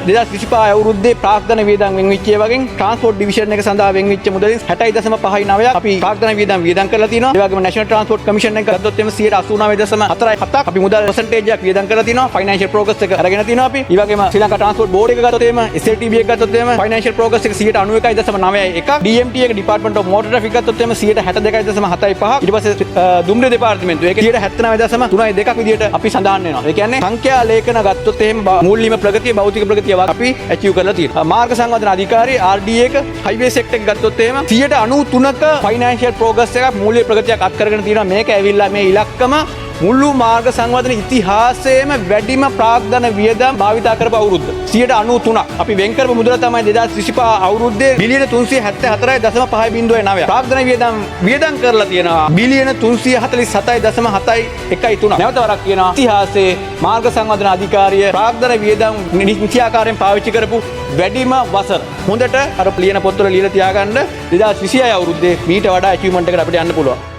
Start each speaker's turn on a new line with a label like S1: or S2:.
S1: 2025 අවුරුද්දේ ප්‍රාග්ධන වියදම් වෙන්විච්ච ඒවාගෙන් transport division එක සඳහා වෙන්විච්ච මුදලින් 60.59ක් අපි ප්‍රාග්ධන වියදම් කරලා තියෙනවා. ඒ වගේම නැෂනල් ට්‍රාන්ස්පෝර්ට් කමිෂන් එක ගත්තොත් එimhe 89.47ක් අපි මුදල් percentage එකක් වියදම් කරලා තියෙනවා. ෆයිනෑන්ෂල් ප්‍රෝග්‍රස් එක අරගෙන තියෙනවා අපි. ඒ වගේම ශ්‍රී ලංකා ට්‍රාන්ස්පෝර්ට් බෝඩ් එක ගත්තොත් එimhe SLTB එක ගත්තොත් එimhe ෆයිනෑන්ෂල් ප්‍රෝග්‍රස් එක 91.91ක්. DMT එක ඩිපාර්ට්මන්ට් ඔෆ් මෝටර් ට්‍රැෆික් ගත්තොත් එimhe 62.75ක්. ඊට පස්සේ දුම්රිය දෙපාර්තමේන්තුව ඒක 79.32ක් විදියට අපි සඳහන් වෙනවා. ඒ කියන්නේ සංඛ්‍යා ලේඛන ගත්තොත් එහෙම මූල්‍යම ප්‍රගතිය භෞතික ප්‍රගතිය අපි ඇචීව් කරලා තියෙනවා. මාර්ග සංවර්ධන අධිකාරී RDA එක හයිවේ සෙක්ටර් එක ගත්තොත් එහෙම 93%ක ෆයිනෑන්ෂල් ප්‍රෝග්‍රස් එකක් මූල්‍ය ප්‍රගතියක් අත් කරගෙන තියෙනවා. මේක ඇවිල්ලා මේ ඉලක්කම මුළු මාර්ග සංවර්ධන ඉතිහාසයේම වැඩිම ප්‍රාග්ධන වියදම් භාවිතා කරපු අවුරුද්ද 93%ක්. අපි වෙන් කරපු මුදල තමයි 2025 අවුරුද්දේ බිලියන 374.509. ප්‍රාග්ධන වියදම් කරලා තියෙනවා බිලියන 347.713. නැවත වරක් කියනවා ඉතිහාසයේ මාර්ග සංවර්ධන අධිකාරිය ප්‍රාග්ධන වියදම් නිත්‍යාකාරයෙන් පාවිච්චි කරපු වැඩිම වසර. හොඳට අර ලියන පොත්වල ලියලා තියාගන්න 2026 අවුරුද්දේ මීට වඩා ඇචීව්මන්ට් එකට අපිට යන්න පුළුවන්.